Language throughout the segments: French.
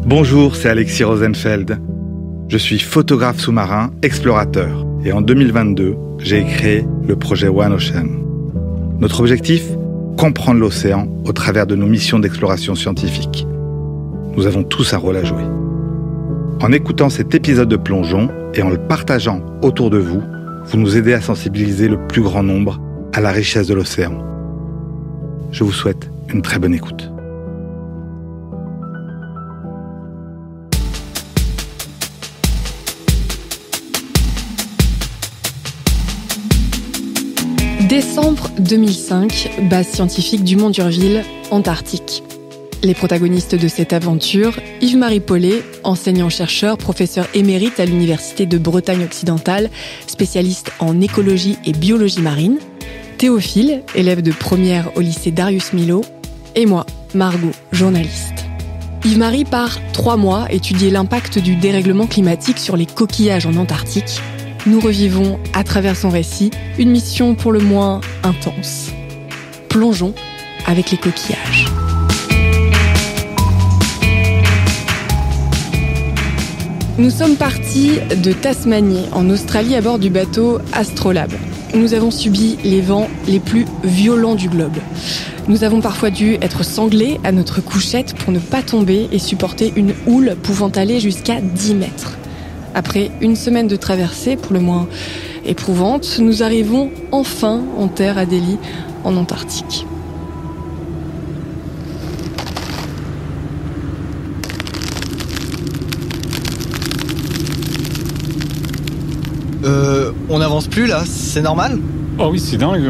Bonjour, c'est Alexis Rosenfeld. Je suis photographe sous-marin, explorateur. Et en 2022, j'ai créé le projet One Ocean. Notre objectif ? Comprendre l'océan au travers de nos missions d'exploration scientifique. Nous avons tous un rôle à jouer. En écoutant cet épisode de plongeon et en le partageant autour de vous, vous nous aidez à sensibiliser le plus grand nombre à la richesse de l'océan. Je vous souhaite une très bonne écoute. Décembre 2005, base scientifique du Mont d'Urville, Antarctique. Les protagonistes de cette aventure, Yves-Marie Paulet, enseignant-chercheur, professeur émérite à l'Université de Bretagne occidentale, spécialiste en écologie et biologie marine, Théophile, élève de première au lycée Darius Milhaud, et moi, Margot, journaliste. Yves-Marie part 3 mois étudier l'impact du dérèglement climatique sur les coquillages en Antarctique. Nous revivons, à travers son récit, une mission pour le moins intense. Plongeons avec les coquillages. Nous sommes partis de Tasmanie, en Australie, à bord du bateau Astrolabe. Nous avons subi les vents les plus violents du globe. Nous avons parfois dû être sanglés à notre couchette pour ne pas tomber et supporter une houle pouvant aller jusqu'à 10 mètres. Après une semaine de traversée, pour le moins éprouvante, nous arrivons enfin en terre Adélie, en Antarctique. On n'avance plus là, c'est normal ? Ah oui, c'est dingue.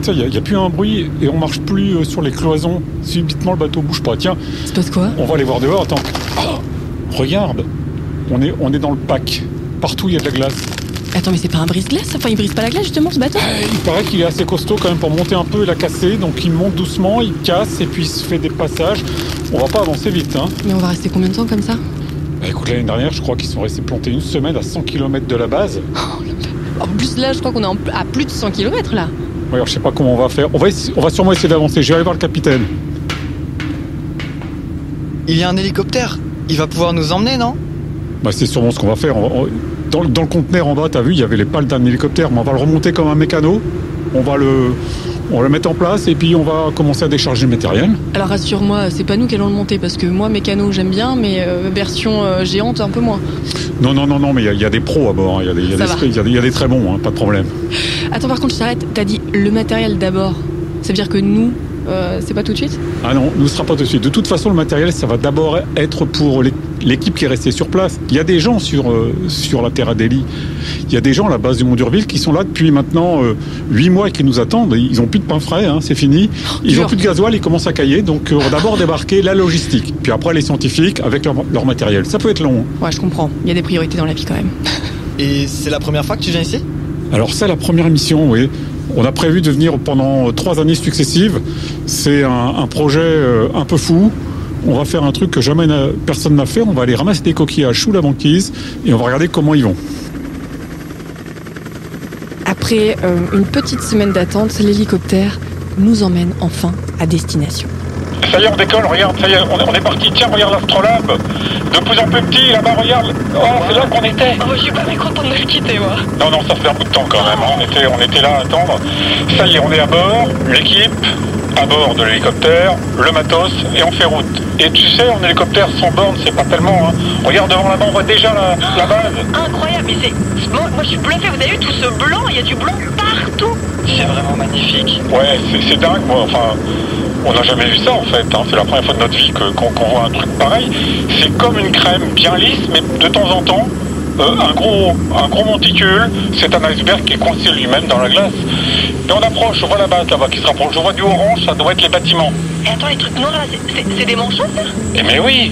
Tiens, il n'y a plus un bruit et on marche plus sur les cloisons. Subitement, le bateau bouge pas. Tiens, Il se passe quoi ? on va aller voir dehors. Attends. Oh, regarde, on est dans le pack. Partout, il y a de la glace. Attends, mais c'est pas un brise-glace ? Enfin, il brise pas la glace justement, ce bateau ? Il paraît qu'il est assez costaud quand même pour monter un peu et la casser. Donc il monte doucement, il casse et puis il se fait des passages. On va pas avancer vite, hein. Mais on va rester combien de temps comme ça ? Écoute, l'année dernière, je crois qu'ils sont restés plantés une semaine à 100 km de la base. En plus, là, je crois qu'on est à plus de 100 km, là. Ouais, alors, je sais pas comment on va faire. On va sûrement essayer d'avancer. Je vais aller voir le capitaine. Il y a un hélicoptère, il va pouvoir nous emmener, non ? Bah, c'est sûrement ce qu'on va faire. Dans le conteneur en bas, t'as vu, il y avait les pales d'un hélicoptère, mais on va le remonter comme un mécano. On va le mettre en place et puis on va commencer à décharger le matériel. Alors rassure-moi, c'est pas nous qui allons le monter, parce que moi, mécano, j'aime bien, mais version géante, un peu moins. Non, mais il y a des pros à bord. Il y a des très bons, hein, pas de problème. Attends, par contre, je t'arrête. T'as dit le matériel d'abord. Ça veut dire que nous, c'est pas tout de suite ? Ah non, nous ne sera pas tout de suite. De toute façon, le matériel, ça va d'abord être pour l'équipe qui est restée sur place. Il y a des gens sur la terre Adélie. Il y a des gens à la base du Mont d'Urville qui sont là depuis maintenant 8 mois et qui nous attendent. Ils n'ont plus de pain frais, hein, c'est fini. Ils n'ont plus de gasoil, ils commencent à cailler. Donc on va d'abord débarquer la logistique. Puis après les scientifiques avec leur matériel. Ça peut être long. Hein. Ouais, je comprends. Il y a des priorités dans la vie quand même. Et c'est la première fois que tu viens ici ? Alors c'est la première mission, oui. On a prévu de venir pendant 3 années successives. C'est un projet un peu fou. On va faire un truc que jamais personne n'a fait. On va aller ramasser des coquillages sous la banquise et on va regarder comment ils vont. Après une petite semaine d'attente, l'hélicoptère nous emmène enfin à destination. Ça y est, on décolle, regarde, ça y est, on est parti. Tiens, regarde l'Astrolabe. De plus en plus petit, là-bas, regarde. Oh, c'est là qu'on était. Oh, je suis pas content de le quitter, moi. Non, ça fait un bout de temps quand même. On était là à attendre. Ça y est, on est à bord, l'équipe, à bord de l'hélicoptère, le matos, et on fait route. Et tu sais, en hélicoptère sans borne, c'est pas tellement, hein. Regarde devant là-bas, on voit déjà la base. Incroyable, mais c'est... Moi, je suis bluffé, vous avez vu tout ce blanc, il y a du blanc partout. C'est vraiment magnifique. Ouais, c'est dingue, moi, enfin... On n'a jamais vu ça en fait, hein. C'est la première fois de notre vie qu'on voit un truc pareil. C'est comme une crème bien lisse, mais de temps en temps, un gros monticule, c'est un iceberg qui est coincé lui-même dans la glace. Et on approche, on voit la base là-bas qui se rapproche, on voit du orange, ça doit être les bâtiments. Et attends, les trucs noirs là, c'est des manchots ça ? Eh mais oui,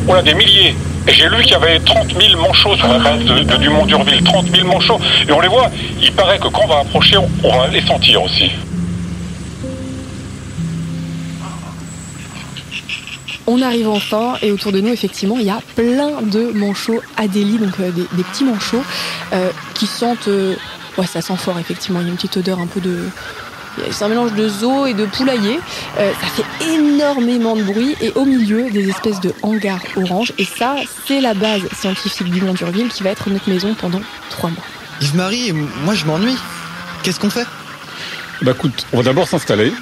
on a des milliers. Et j'ai lu qu'il y avait 30 000 manchots sur la base du Mont d'Urville, 30 000 manchots. Et on les voit, il paraît que quand on va approcher, on va les sentir aussi. On arrive enfin et autour de nous, effectivement, il y a plein de manchots Adélie, donc des petits manchots qui sentent... ouais, ça sent fort, effectivement. Il y a une petite odeur un peu de C'est un mélange de zoo et de poulailler. Ça fait énormément de bruit et au milieu, des espèces de hangars orange. Et ça, c'est la base scientifique du Mont d'Urville qui va être notre maison pendant 3 mois. Yves-Marie, moi je m'ennuie. Qu'est-ce qu'on fait ? Bah écoute, on va d'abord s'installer.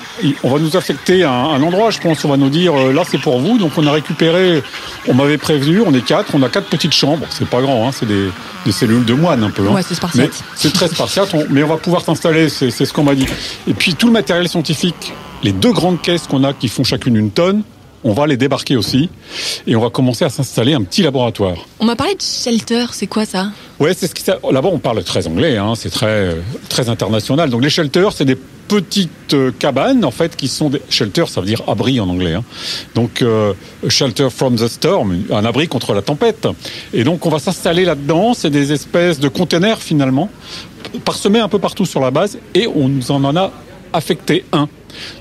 On va nous affecter à un endroit, je pense. On va nous dire, là c'est pour vous. Donc on a récupéré, on m'avait prévenu, on est 4, on a 4 petites chambres. C'est pas grand, hein, c'est des cellules de moine un peu. Hein. Ouais, c'est spartiate. Mais c'est très spartiate, mais on va pouvoir s'installer, c'est ce qu'on m'a dit. Et puis tout le matériel scientifique, les 2 grandes caisses qu'on a qui font chacune 1 tonne, on va les débarquer aussi. Et on va commencer à s'installer un petit laboratoire. On m'a parlé de shelter, c'est quoi ça ? Ouais, c'est ce qui là-bas on parle très anglais, hein, c'est très international. Donc les shelters, c'est des petites cabanes en fait qui sont des shelters, ça veut dire abri en anglais. Hein. Donc shelter from the storm, un abri contre la tempête. Et donc on va s'installer là-dedans. C'est des espèces de containers finalement, parsemés un peu partout sur la base, et on nous en a affecté un.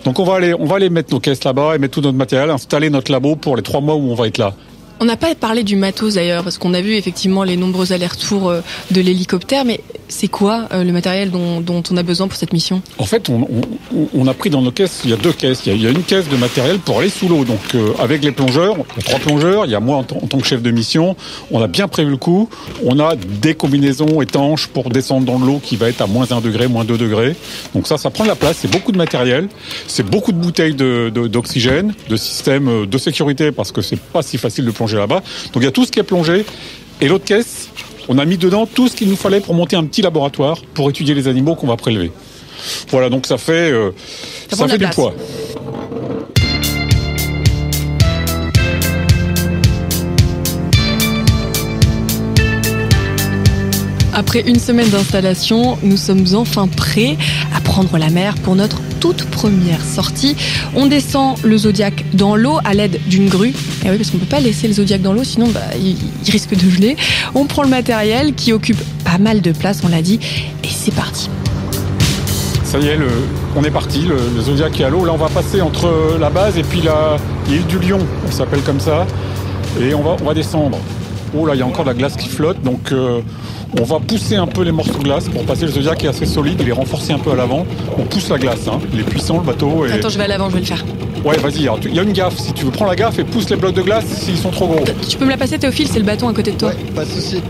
Donc on va aller mettre nos caisses là-bas et mettre tout notre matériel, installer notre labo pour les 3 mois où on va être là. On n'a pas parlé du matos d'ailleurs, parce qu'on a vu effectivement les nombreux allers-retours de l'hélicoptère, mais c'est quoi le matériel dont on a besoin pour cette mission ? En fait, on a pris dans nos caisses, il y a 2 caisses. Il y a une caisse de matériel pour aller sous l'eau. Donc avec les plongeurs, il y a 3 plongeurs, il y a moi en tant que chef de mission, on a bien prévu le coup. On a des combinaisons étanches pour descendre dans l'eau qui va être à moins 1 degré, moins 2 degrés. Donc ça prend de la place, c'est beaucoup de matériel, c'est beaucoup de bouteilles d'oxygène, de systèmes de sécurité, parce que c'est pas si facile de plonger là-bas. Donc il y a tout ce qui est plongé. Et l'autre caisse, on a mis dedans tout ce qu'il nous fallait pour monter un petit laboratoire pour étudier les animaux qu'on va prélever. Voilà, donc ça fait du poids. Après une semaine d'installation, nous sommes enfin prêts à prendre la mer pour notre toute première sortie. On descend le Zodiac dans l'eau à l'aide d'une grue. Et oui, parce qu'on ne peut pas laisser le Zodiac dans l'eau, sinon il risque de geler. On prend le matériel qui occupe pas mal de place, on l'a dit, et c'est parti. Ça y est, on est parti, le Zodiac est à l'eau. Là, on va passer entre la base et puis l'île du Lion, on s'appelle comme ça. Et on va descendre. Oh là, il y a encore de la glace qui flotte, donc on va pousser un peu les morceaux de glace pour passer. Le Zodiac est assez solide, il est renforcé un peu à l'avant. On pousse la glace, hein. Il est puissant le bateau. Et... Attends, je vais à l'avant, je vais le faire. Ouais, vas-y, il y a une gaffe, si tu veux, prends la gaffe et pousse les blocs de glace s'ils sont trop gros. Tu peux me la passer, Théophile, c'est le bâton à côté de toi. Ouais, pas de souci.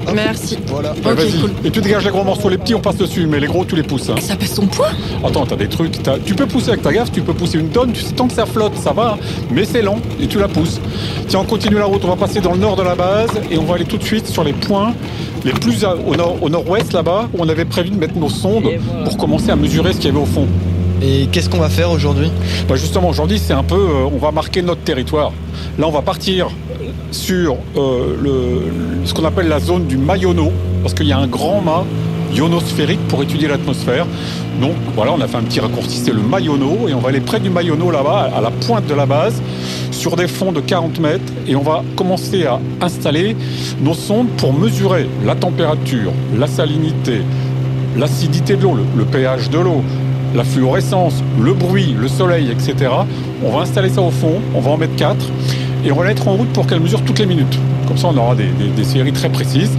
Hop, merci. Voilà. Ok, ouais, vas-y. cool. Et tu dégages les gros morceaux, les petits on passe dessus, mais les gros tu les pousses. Hein. Ça pèse ton poids ? Attends, t'as des trucs, tu peux pousser avec ta gaffe, tu peux pousser 1 tonne, tant que ça flotte, ça va, mais c'est lent et tu la pousses. Tiens, on continue la route, on va passer dans le nord de la base et on va aller tout de suite sur les points les plus au nord-ouest là-bas où on avait prévu de mettre nos sondes pour commencer à mesurer ce qu'il y avait au fond. Et qu'est-ce qu'on va faire aujourd'hui ? Bah justement, aujourd'hui, c'est un peu, on va marquer notre territoire. Là, on va partir sur ce qu'on appelle la zone du mât iono, parce qu'il y a un grand mât ionosphérique pour étudier l'atmosphère. Donc voilà, on a fait un petit raccourci, c'est le mât iono, et on va aller près du mât iono là-bas, à la pointe de la base, sur des fonds de 40 mètres, et on va commencer à installer nos sondes pour mesurer la température, la salinité, l'acidité de l'eau, le pH de l'eau, la fluorescence, le bruit, le soleil, etc. On va installer ça au fond, on va en mettre 4 et on va les mettre en route pour qu'elles mesurent toutes les minutes. Comme ça, on aura des séries très précises.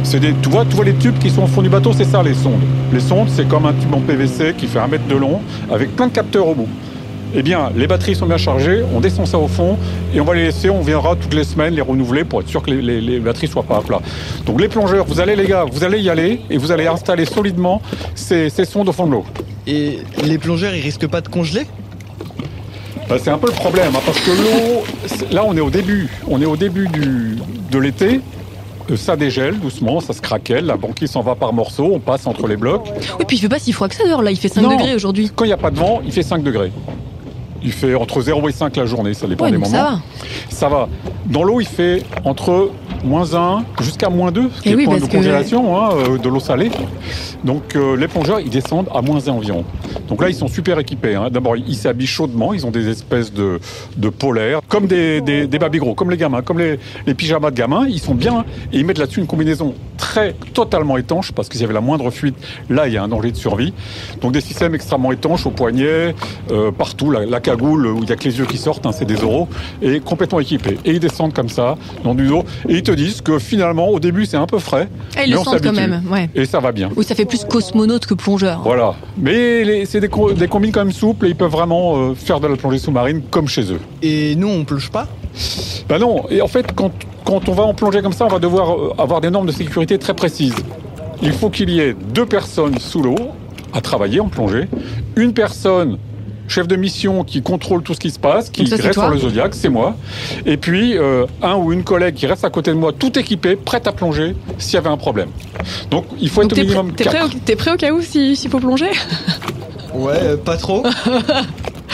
Tu vois les tubes qui sont au fond du bateau, c'est ça les sondes. Les sondes, c'est comme un tube en PVC qui fait 1 mètre de long avec plein de capteurs au bout. Eh bien, les batteries sont bien chargées, on descend ça au fond et on va les laisser, on viendra toutes les semaines les renouveler pour être sûr que les batteries soient pas à plat. Donc les plongeurs, vous allez y aller et vous allez installer solidement ces sondes au fond de l'eau. Et les plongeurs, ils risquent pas de congeler ? Ben, c'est un peu le problème, hein, parce que l'eau, là on est au début de l'été, ça dégèle doucement, ça se craquelle, la banquise s'en va par morceaux, on passe entre les blocs. Oui, puis il fait pas si froid que ça dehors, là, il fait 5 degrés aujourd'hui. Quand il n'y a pas de vent, il fait 5 degrés. Il fait entre 0 et 5 la journée, ça dépend des moments. Ça va. Dans l'eau, il fait entre -1 jusqu'à -2, ce qui est le point de congélation de l'eau salée. Donc les plongeurs, ils descendent à -1 environ. Donc là, ils sont super équipés. Hein. D'abord, ils s'habillent chaudement, ils ont des espèces de polaires, comme des babygros, comme les gamins, comme les pyjamas de gamins. Ils sont bien, et ils mettent là-dessus une combinaison totalement étanche, parce que s'il y avait la moindre fuite, là, il y a un danger de survie. Donc des systèmes extrêmement étanches, au poignet, partout, la cagoule, où il n'y a que les yeux qui sortent, hein, c'est des oraux, et complètement équipés. Et ils descendent comme ça, dans du dos, et ils te disent que finalement, au début, c'est un peu frais. Ah, ils le on sentent quand s'habitue. même, ouais. Et ça va bien. Ou ça fait plus cosmonaute que plongeur. Voilà. Mais c'est des combines quand même souples et ils peuvent vraiment faire de la plongée sous-marine comme chez eux. Et nous, on plonge pas? Ben non. Et en fait, quand on va en plongée comme ça, on va devoir avoir des normes de sécurité très précises. Il faut qu'il y ait 2 personnes sous l'eau à travailler en plongée. Une personne, chef de mission, qui contrôle tout ce qui se passe, qui ça, c'est reste toi sur le Zodiac, c'est moi. Et puis, un ou une collègue qui reste à côté de moi, tout équipé, prête à plonger s'il y avait un problème. Donc, il faut Donc être au minimum 4. t'es prêt au cas où s'il faut plonger? Ouais, pas trop.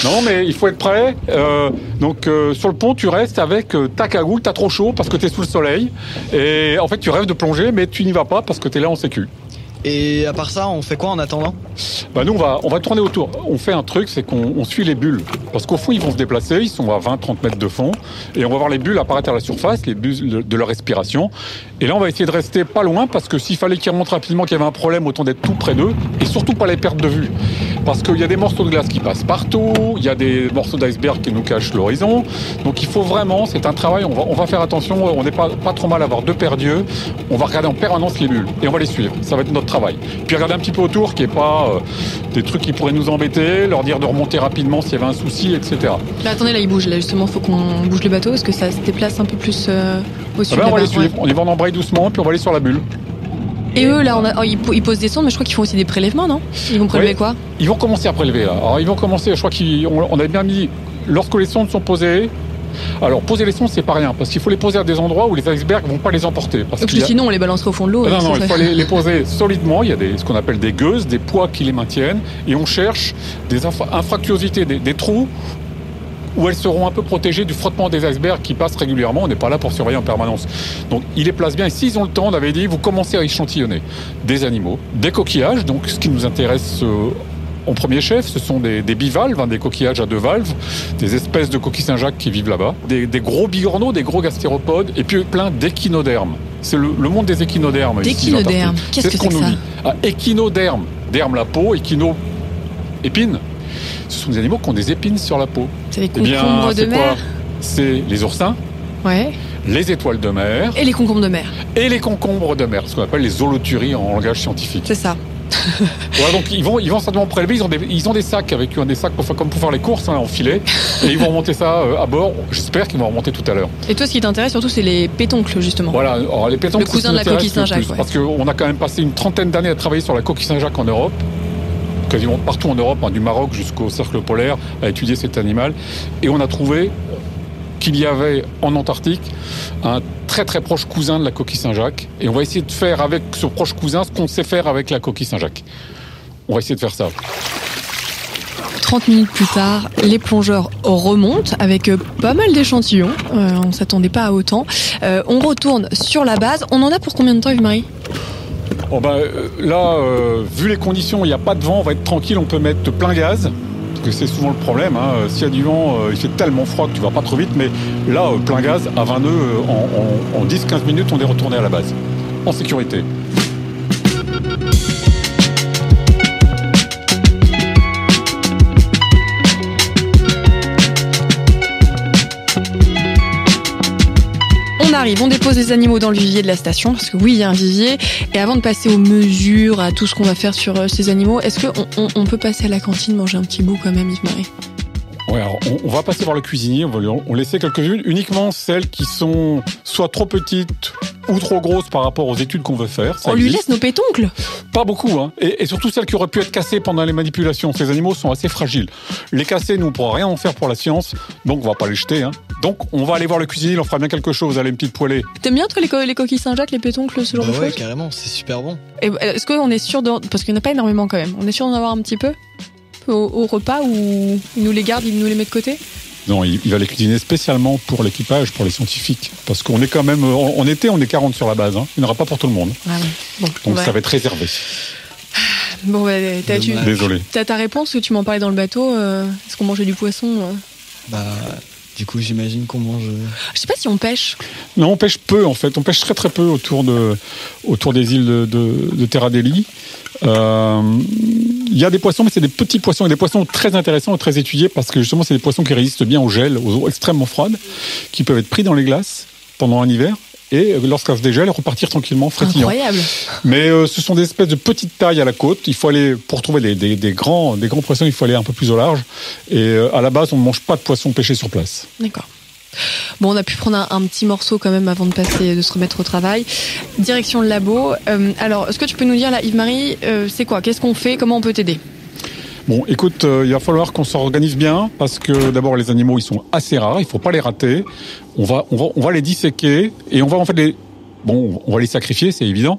Non, mais il faut être prêt. Donc, sur le pont, tu restes avec ta cagoule, t'as trop chaud parce que t'es sous le soleil. Et en fait, tu rêves de plonger, mais tu n'y vas pas parce que t'es là en sécu. Et à part ça, on fait quoi en attendant? Bah nous, on va tourner autour. On fait un truc, c'est qu'on suit les bulles. Parce qu'au fond, ils vont se déplacer, ils sont à 20-30 mètres de fond. Et on va voir les bulles apparaître à la surface, les bulles de leur respiration. Et là, on va essayer de rester pas loin, parce que s'il fallait qu'ils remontent rapidement, qu'il y avait un problème, autant d'être tout près d'eux. Et surtout pas les perdre de vue. Parce qu'il y a des morceaux de glace qui passent partout, il y a des morceaux d'iceberg qui nous cachent l'horizon. Donc il faut vraiment, c'est un travail, on va faire attention, on n'est pas trop mal à avoir 2 paires d'yeux. On va regarder en permanence les bulles. Et on va les suivre, ça va être notre travail. Puis regarder un petit peu autour, qu'il n'y ait pas des trucs qui pourraient nous embêter, leur dire de remonter rapidement s'il y avait un souci, etc. Là, attendez, là, il bouge. Là, justement, faut qu'on bouge le bateau. Est-ce que ça se déplace un peu plus au sud? On va les suivre, on y va en embraye doucement, puis on va aller sur la bulle. Et eux, là, ils posent des sondes, mais je crois qu'ils font aussi des prélèvements, non? Ils vont prélever quoi? Ils vont commencer à prélever, là. Alors, ils vont commencer, je crois qu'on avait bien mis, lorsque les sondes sont posées. Alors, poser les sondes, c'est pas rien, parce qu'il faut les poser à des endroits où les icebergs vont pas les emporter. Parce que sinon, on les balancerait au fond de l'eau. Non, il faut les poser solidement. Il y a ce qu'on appelle des gueuses, des poids qui les maintiennent, et on cherche des infractuosités, des trous où elles seront un peu protégées du frottement des icebergs qui passent régulièrement. On n'est pas là pour surveiller en permanence. Donc, ils les placent bien. Et s'ils ont le temps, on avait dit, vous commencez à échantillonner des animaux, des coquillages. Donc, ce qui nous intéresse en premier chef, ce sont des bivalves, des coquillages à 2 valves, des espèces de coquilles Saint-Jacques qui vivent là-bas, des gros bigorneaux, des gros gastéropodes, et puis plein d'échinodermes. C'est le monde des échinodermes. D'échinodermes, qu'est-ce que c'est que ça? Échinoderme, derme la peau, échino, épines. Ce sont des animaux qui ont des épines sur la peau. C'est les concombres de mer. C'est les oursins, ouais, les étoiles de mer. Et les concombres de mer. Et les concombres de mer, ce qu'on appelle les holoturies en langage scientifique. C'est ça. Ouais, donc ils vont certainement prélever, ils ont des sacs avec eux, des sacs comme pour faire les courses en filet, et ils vont remonter ça à bord. J'espère qu'ils vont remonter tout à l'heure. Et toi, ce qui t'intéresse surtout, c'est les pétoncles, justement. Voilà, alors les pétoncles, le cousin de la coquille Saint-Jacques. Ouais. Parce qu'on a quand même passé une trentaine d'années à travailler sur la coquille Saint-Jacques en Europe, quasiment partout en Europe, du Maroc jusqu'au cercle polaire, à étudier cet animal, et on a trouvé qu'il y avait en Antarctique un très très proche cousin de la coquille Saint-Jacques, et on va essayer de faire avec ce proche cousin ce qu'on sait faire avec la coquille Saint-Jacques. On va essayer de faire ça. 30 minutes plus tard, les plongeurs remontent avec pas mal d'échantillons. On ne s'attendait pas à autant. On retourne sur la base. On en a pour combien de temps, Yves-Marie ? Là, vu les conditions, il n'y a pas de vent, on va être tranquille, on peut mettre plein gaz. Parce que c'est souvent le problème. S'il y a du vent, il fait tellement froid que tu vas pas trop vite. Mais là, plein gaz, à 20 nœuds, en 10-15 minutes, on est retourné à la base. En sécurité. On arrive, on dépose les animaux dans le vivier de la station, parce que oui, il y a un vivier. Et avant de passer aux mesures, à tout ce qu'on va faire sur ces animaux, est-ce qu'on peut passer à la cantine, manger un petit bout quand même, Yves-Marie ? Ouais, alors on va passer voir le cuisinier, on va lui laisser quelques-unes, uniquement celles qui sont soit trop petites ou trop grosses par rapport aux études qu'on veut faire. On lui laisse nos pétoncles ? Pas beaucoup, hein. Et surtout celles qui auraient pu être cassées pendant les manipulations. Ces animaux sont assez fragiles. Les casser, nous, on ne pourra rien en faire pour la science, donc on va pas les jeter, hein. Donc on va aller voir le cuisinier, il en fera bien quelque chose, allez, une petite poêlée. T'aimes bien, toi, les coquilles Saint-Jacques, les pétoncles, ce genre de choses ? Ouais, carrément, c'est super bon. Et est-ce qu'on est sûr parce qu'il n'y en a pas énormément quand même, on est sûr d'en avoir un petit peu au repas, ou il nous les garde, il nous les met de côté ? Non, il va les cuisiner spécialement pour l'équipage, pour les scientifiques. Parce qu'on est quand même, en été, on est 40 sur la base, hein. Il n'y en aura pas pour tout le monde. Ah ouais. Bon, donc ça va être réservé. Bon, désolé. T'as ta réponse, que tu m'en parlais dans le bateau. Est-ce qu'on mangeait du poisson ? Du coup, j'imagine qu'on mange... Je sais pas si on pêche. Non, on pêche peu, en fait. On pêche très très peu autour des îles de Terra Deli. Il y a des poissons, mais c'est des petits poissons, et des poissons très intéressants et très étudiés, parce que justement, c'est des poissons qui résistent bien au gel, aux eaux extrêmement froides, qui peuvent être pris dans les glaces pendant un hiver, et lorsqu'elle se dégèle, repartir tranquillement, frétillant. Incroyable. Mais ce sont des espèces de petites tailles à la côte. Il faut aller, pour trouver des grands poissons, il faut aller un peu plus au large. Et à la base, on ne mange pas de poissons pêchés sur place. D'accord. Bon, on a pu prendre un petit morceau quand même avant de se remettre au travail. Direction le labo. Alors, est-ce que tu peux nous dire là, Yves-Marie, c'est quoi ? Qu'est-ce qu'on fait ? Comment on peut t'aider ? Bon, écoute, il va falloir qu'on s'organise bien parce que d'abord les animaux ils sont assez rares, il faut pas les rater. On va les disséquer et on va les sacrifier, c'est évident.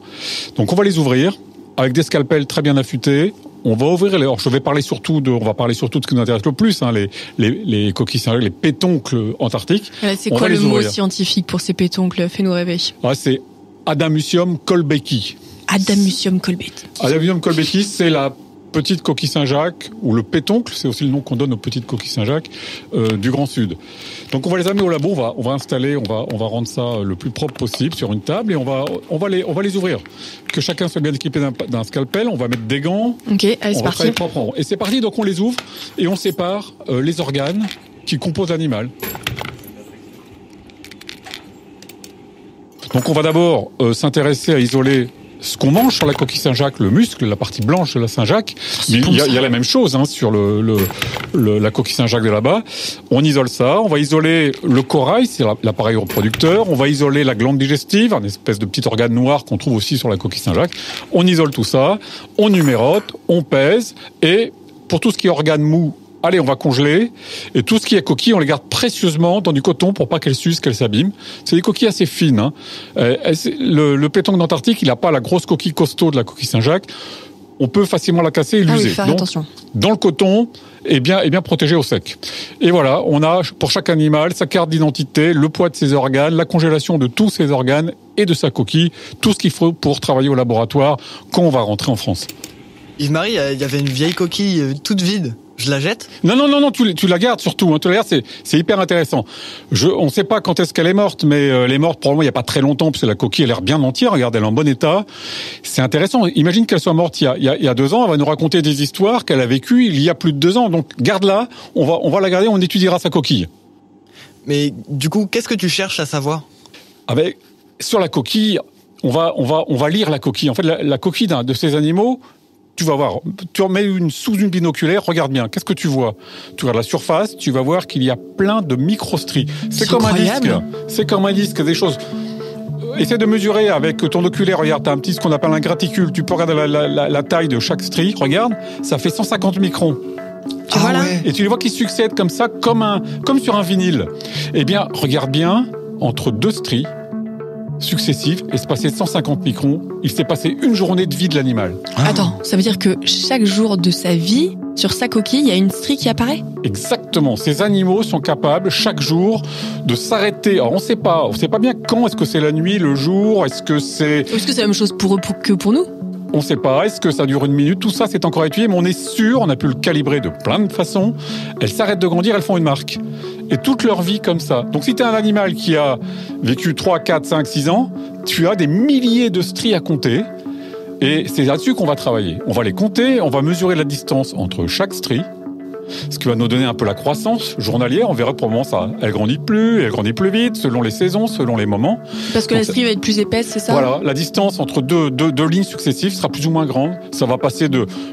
Donc on va les ouvrir avec des scalpels très bien affûtés. On va ouvrir les. Alors on va parler surtout de ce qui nous intéresse le plus, hein, les coquilles Saint-Jacques, les pétoncles antarctiques. C'est quoi le mot scientifique pour ces pétoncles ? Fais-nous rêver. C'est Adamusium colbecki. Adamusium colbecki. Adamusium colbecki, c'est la petite coquille Saint-Jacques, ou le pétoncle, c'est aussi le nom qu'on donne aux petites coquilles Saint-Jacques du Grand Sud. Donc on va les amener au labo, on va installer, on va rendre ça le plus propre possible sur une table et on va les ouvrir. Que chacun soit bien équipé d'un scalpel, on va mettre des gants. Ok, allez, c'est parti. Et c'est parti, donc on les ouvre et on sépare les organes qui composent l'animal. Donc on va d'abord s'intéresser à isoler ce qu'on mange sur la coquille Saint-Jacques, le muscle, la partie blanche de la Saint-Jacques. Il y a la même chose sur la coquille Saint-Jacques de là-bas. On isole ça. On va isoler le corail, c'est l'appareil reproducteur. On va isoler la glande digestive, un espèce de petit organe noir qu'on trouve aussi sur la coquille Saint-Jacques. On isole tout ça. On numérote, on pèse. Et pour tout ce qui est organe mou, allez, on va congeler. Et tout ce qui est coquille, on les garde précieusement dans du coton pour pas qu'elles s'usent, qu'elles s'abîment. C'est des coquilles assez fines. Le pétoncle d'Antarctique, il n'a pas la grosse coquille costaud de la coquille Saint-Jacques. On peut facilement la casser et l'user. Faire attention. Dans le coton, et bien protégé au sec. Et voilà, on a pour chaque animal sa carte d'identité, le poids de ses organes, la congélation de tous ses organes et de sa coquille, tout ce qu'il faut pour travailler au laboratoire quand on va rentrer en France. Yves-Marie, il y avait une vieille coquille toute vide. Je la jette ? Non, tu la gardes surtout. Tu la gardes, c'est hyper intéressant. On ne sait pas quand est-ce qu'elle est morte, mais elle est morte probablement il n'y a pas très longtemps, parce que la coquille a l'air bien entière. Regarde, elle est en bon état. C'est intéressant. Imagine qu'elle soit morte il y a 2 ans. Elle va nous raconter des histoires qu'elle a vécues il y a plus de 2 ans. Donc garde-la. On va la garder. On étudiera sa coquille. Mais du coup, qu'est-ce que tu cherches à savoir ? Sur la coquille, on va lire la coquille. En fait, la coquille de ces animaux. Tu vas voir, tu en mets sous une binoculaire, regarde bien, qu'est-ce que tu vois ? Tu regardes la surface, tu vas voir qu'il y a plein de microstries. C'est comme un disque, des choses. Essaie de mesurer avec ton oculaire, regarde, t'as ce qu'on appelle un graticule, tu peux regarder la taille de chaque strie, regarde, ça fait 150 microns. Tu vois là ? Et tu les vois qui succèdent comme ça, comme sur un vinyle. Eh bien, regarde bien, entre 2 stries successives, et se passer 150 microns, il s'est passé une journée de vie de l'animal. Attends, ça veut dire que chaque jour de sa vie, sur sa coquille, il y a une strie qui apparaît ? Exactement. Ces animaux sont capables, chaque jour, de s'arrêter. Alors, on sait pas bien quand, est-ce que c'est la nuit, le jour, est-ce que c'est la même chose pour eux que pour nous ? On ne sait pas, est-ce que ça dure 1 minute ? Tout ça, c'est encore étudié, mais on est sûr, on a pu le calibrer de plein de façons. Elles s'arrêtent de grandir, elles font une marque. Et toute leur vie comme ça. Donc si tu es un animal qui a vécu 3, 4, 5, 6 ans, tu as des milliers de stries à compter. Et c'est là-dessus qu'on va travailler. On va les compter, on va mesurer la distance entre chaque strie, ce qui va nous donner un peu la croissance journalière. On verra probablement ça. Elle grandit plus vite, selon les saisons, selon les moments. Parce que la strie va être plus épaisse, c'est ça ? Voilà, la distance entre deux lignes successives sera plus ou moins grande. Ça va passer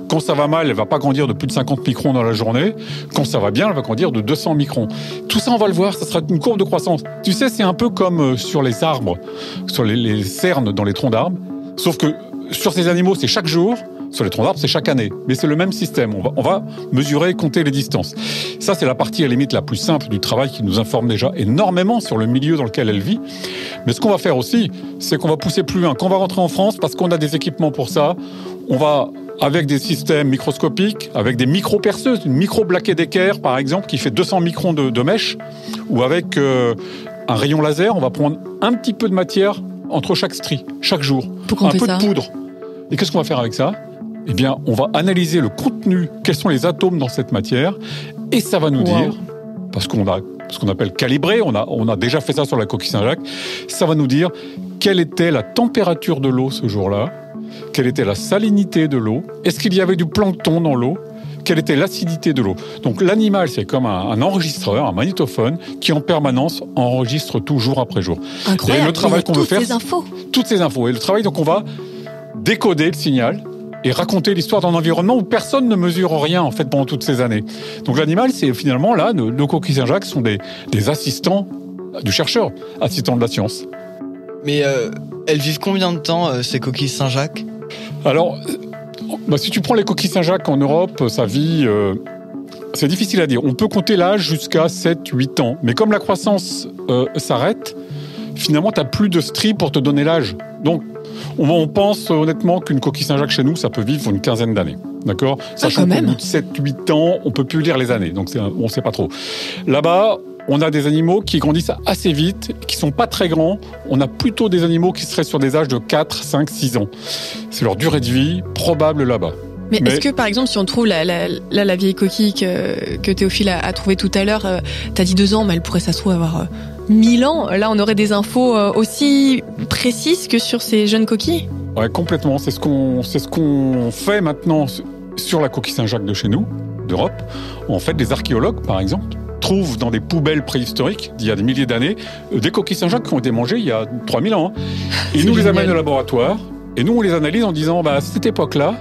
quand ça va mal, elle va pas grandir de plus de 50 microns dans la journée. Quand ça va bien, elle va grandir de 200 microns. Tout ça, on va le voir, ça sera une courbe de croissance. Tu sais, c'est un peu comme sur les arbres, sur les cernes dans les troncs d'arbres. Sauf que sur ces animaux, c'est chaque jour. Sur les troncs d'arbres, c'est chaque année. Mais c'est le même système. On va mesurer, compter les distances. Ça, c'est la partie, à la limite, la plus simple du travail qui nous informe déjà énormément sur le milieu dans lequel elle vit. Mais ce qu'on va faire aussi, c'est qu'on va pousser plus loin. Quand on va rentrer en France, parce qu'on a des équipements pour ça, on va, avec des systèmes microscopiques, avec des micro-perceuses, une micro-blaquet d'équerre, par exemple, qui fait 200 microns de mèche, ou avec un rayon laser, on va prendre un petit peu de matière entre chaque strie, chaque jour. Pourquoi on fait ça ? Un peu de poudre. Et qu'est-ce qu'on va faire avec ça ? Eh bien, on va analyser le contenu, quels sont les atomes dans cette matière, et ça va nous dire, parce qu'on a ce qu'on appelle calibrer, on a déjà fait ça sur la coquille Saint-Jacques, ça va nous dire quelle était la température de l'eau ce jour-là, quelle était la salinité de l'eau, est-ce qu'il y avait du plancton dans l'eau, quelle était l'acidité de l'eau. Donc l'animal, c'est comme un enregistreur, un magnétophone, qui en permanence enregistre tout jour après jour. Incroyable. Et le travail qu'on veut faire, Toutes ces infos. Et le travail, donc on va décoder le signal et raconter l'histoire d'un environnement où personne ne mesure rien en fait pendant toutes ces années. Donc l'animal, c'est finalement là, nos coquilles Saint-Jacques sont des assistants du chercheur, assistants de la science. Mais elles vivent combien de temps, ces coquilles Saint-Jacques ? Alors, si tu prends les coquilles Saint-Jacques en Europe, ça vit... c'est difficile à dire. On peut compter l'âge jusqu'à 7-8 ans. Mais comme la croissance s'arrête, finalement, tu n'as plus de stries pour te donner l'âge. Donc, on pense honnêtement qu'une coquille Saint-Jacques chez nous, ça peut vivre une quinzaine d'années. D'accord ? Sachant qu'au bout de 7-8 ans, on ne peut plus lire les années. Donc, on ne sait pas trop. Là-bas, on a des animaux qui grandissent assez vite, qui ne sont pas très grands. On a plutôt des animaux qui seraient sur des âges de 4, 5, 6 ans. C'est leur durée de vie probable là-bas. Mais est-ce que, par exemple, si on trouve la vieille coquille que Théophile a trouvée tout à l'heure, t'as dit 2 ans, mais elle pourrait, ça se trouve, avoir 1000 ans. Là, on aurait des infos aussi précises que sur ces jeunes coquilles ? Ouais, complètement. C'est ce qu'on fait maintenant sur la coquille Saint-Jacques de chez nous, d'Europe. En fait, des archéologues, par exemple, trouvent dans des poubelles préhistoriques d'il y a des milliers d'années des coquilles Saint-Jacques qui ont été mangées il y a 3000 ans. Ils nous les amènent au laboratoire et nous, on les analyse en disant, à cette époque-là,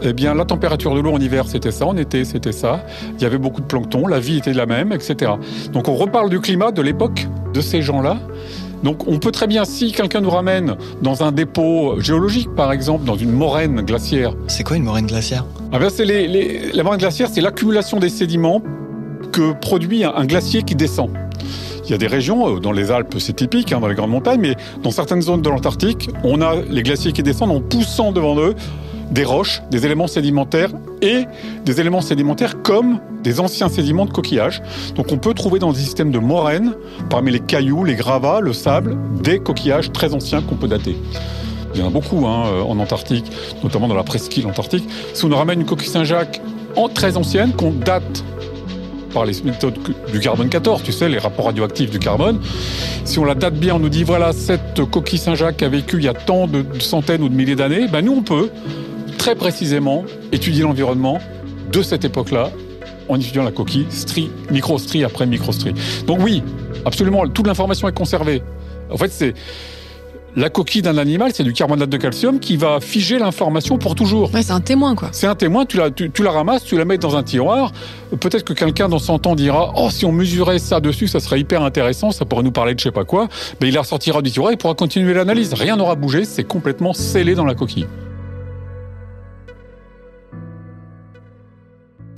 eh bien, la température de l'eau en hiver, c'était ça, en été, c'était ça. Il y avait beaucoup de plancton, la vie était la même, etc. Donc, on reparle du climat de l'époque de ces gens-là. Donc, on peut très bien, si quelqu'un nous ramène dans un dépôt géologique, par exemple, dans une moraine glaciaire. C'est quoi une moraine glaciaire ? La moraine glaciaire, c'est l'accumulation des sédiments que produit un glacier qui descend. Il y a des régions, dans les Alpes c'est typique, dans les grandes montagnes, mais dans certaines zones de l'Antarctique, on a les glaciers qui descendent en poussant devant eux des roches, des éléments sédimentaires et des éléments sédimentaires comme des anciens sédiments de coquillages. Donc on peut trouver dans des systèmes de moraines, parmi les cailloux, les gravats, le sable, des coquillages très anciens qu'on peut dater. Il y en a beaucoup en Antarctique, notamment dans la presqu'île antarctique. Si on ramène une coquille Saint-Jacques très ancienne, qu'on date par les méthodes du carbone 14, tu sais, les rapports radioactifs du carbone. Si on la date bien, on nous dit, voilà, cette coquille Saint-Jacques a vécu il y a tant de centaines ou de milliers d'années, nous, on peut très précisément étudier l'environnement de cette époque-là en étudiant la coquille, micro-strie après micro-strie. Donc oui, absolument, toute l'information est conservée. En fait, c'est la coquille d'un animal, c'est du carbonate de calcium qui va figer l'information pour toujours. Ouais, c'est un témoin, quoi. C'est un témoin, tu la ramasses, tu la mets dans un tiroir. Peut-être que quelqu'un dans 100 ans dira « Oh, si on mesurait ça dessus, ça serait hyper intéressant, ça pourrait nous parler de je sais pas quoi. » Il la ressortira du tiroir et pourra continuer l'analyse. Rien n'aura bougé, c'est complètement scellé dans la coquille.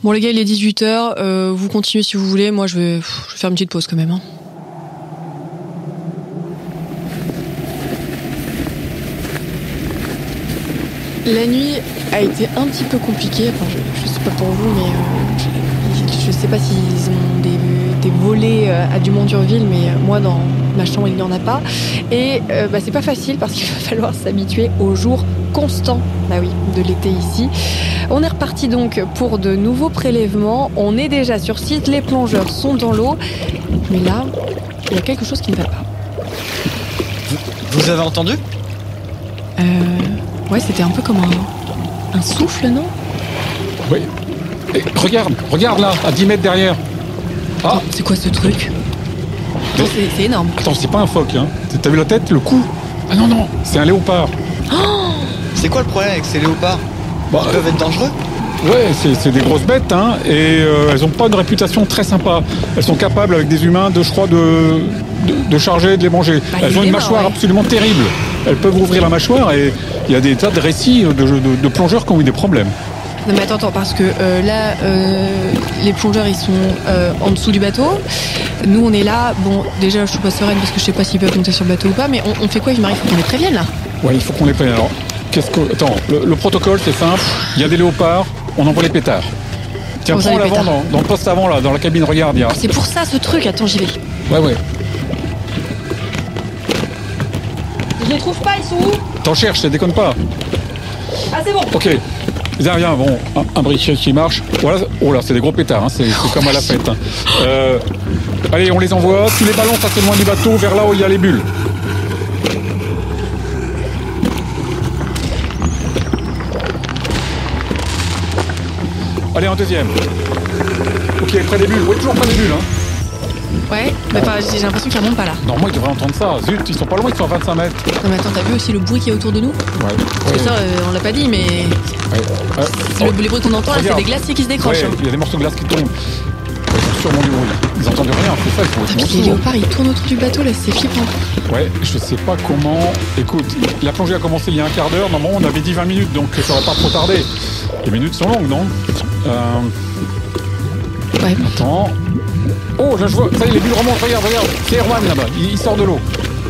Bon les gars, il est 18h, vous continuez si vous voulez, moi je vais faire une petite pause quand même. La nuit a été un petit peu compliquée, enfin je sais pas pour vous, mais je sais pas s'ils ont des volets à Dumont-d'Urville, mais moi dans ma chambre il n'y en a pas. Et c'est pas facile parce qu'il va falloir s'habituer aux jours constants, de l'été ici. On est reparti donc pour de nouveaux prélèvements. On est déjà sur site, les plongeurs sont dans l'eau. Mais là, il y a quelque chose qui ne va pas. Vous avez entendu ? Ouais, c'était un peu comme un souffle, non ? Oui. Et regarde là, à 10 mètres derrière. Ah, c'est quoi ce truc ? Non, c'est énorme. Attends, c'est pas un phoque, hein. T'as vu la tête, le cou ? Ah non, c'est un léopard. Oh ! C'est quoi le problème avec ces léopards ? Ils peuvent être dangereux ? Ouais, c'est des grosses bêtes, hein, et elles ont pas une réputation très sympa. Elles sont capables, avec des humains, de charger, de les manger. Elles ont une mâchoire absolument terrible. Elles peuvent ouvrir la mâchoire et il y a des tas de récits de plongeurs qui ont eu des problèmes. Non mais attends, parce que là, les plongeurs, ils sont en dessous du bateau. Nous, on est là. Bon, déjà, je suis pas sereine parce que je sais pas s'ils peuvent monter sur le bateau ou pas, mais on fait quoi, Yves-Marie ? Il faut qu'on les prévienne, là. Ouais, il faut qu'on les prévienne. Alors, attends, le protocole, c'est simple. Il y a des léopards, on envoie les pétards. Tiens, prends l'avant, dans le poste avant, là, dans la cabine, regarde. C'est pour ça, ce truc. Attends, j'y vais. Ouais. Je les trouve pas, ils sont où ? T'en cherches, ça déconne pas. Ah, c'est bon. Ok. Viens, bon, un briquet qui marche. Voilà. Oh là, c'est des gros pétards, hein. C'est comme à la fête. Hein. Allez, on les envoie. Tu les balances assez loin du bateau, vers là où il y a les bulles. Allez, un deuxième. Ok, près des bulles. Oui, toujours près des bulles. Hein. Ouais, mais j'ai l'impression qu'ils remontent pas là. Normalement, ils devraient entendre ça. Zut, ils sont pas loin, ils sont à 25 mètres. Non mais attends, t'as vu aussi le bruit qu'il y a autour de nous? Ouais. Parce que ça, on l'a pas dit, mais les bruits qu'on entend là, c'est des glaciers qui se décrochent. Ouais, il y a des morceaux de glace qui tombent. Ils ont sûrement du bruit. Ils entendent rien, c'est ça, il faut Et puis les léopards, ils tournent autour du bateau là, c'est flippant. Ouais, je sais pas comment. Écoute, la plongée a commencé il y a un quart d'heure. Normalement, on avait dit 20 minutes, donc ça va pas trop tarder. Les minutes sont longues, non? Ouais. Attends. Oh, là je vois. Ça y est, les bulles remontent. Regarde. C'est Erwan là-bas. Il sort de l'eau.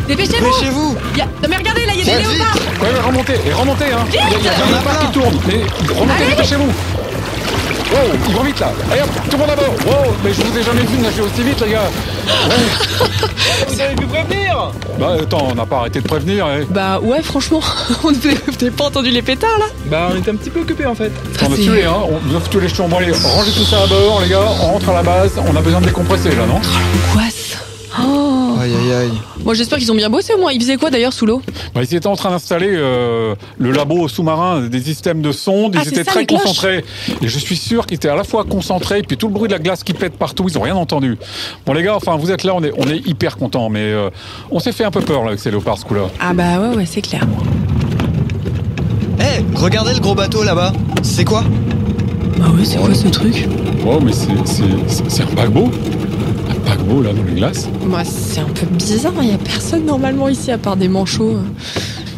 Dépêchez-vous! Dépêchez-vous! Non mais regardez là, il y a des Vite, léopards! Ouais, remontez, hein. Il y a un léopard qui tourne. Mais remontez, dépêchez-vous. Wow, ils vont vite là. Allez hop, tout le monde à bord. Wow, mais je vous ai jamais vu nager aussi vite, les gars. Ouais. Vous avez pu prévenir! Bah attends, on n'a pas arrêté de prévenir. Bah ouais, franchement, vous n'avez pas entendu les pétards là? Bah, on était un petit peu occupés en fait. On a tué, hein. On a tué les jetons. Bon, allez, rangez tout ça à bord, les gars. On rentre à la base. On a besoin de décompresser là, non? L'angoisse. Oh. Aïe. Moi j'espère qu'ils ont bien bossé au moins. Ils faisaient quoi d'ailleurs sous l'eau? Bah, ils étaient en train d'installer le labo sous-marin, des systèmes de sonde. Ils étaient ça, très les cloches. concentrés. Et je suis sûr qu'ils étaient à la fois concentrés, et puis tout le bruit de la glace qui pète partout, ils ont rien entendu. Bon les gars, enfin vous êtes là, on est hyper contents, mais on s'est fait un peu peur là avec ces léopards ce coup-là. Ah bah ouais, c'est clair. Eh, regardez le gros bateau là-bas. C'est quoi? Bah ouais, c'est quoi ce truc? Wow, mais c'est un paquebot. Un paquebot là dans les glaces. Moi, c'est un peu bizarre. Il y a personne normalement ici à part des manchots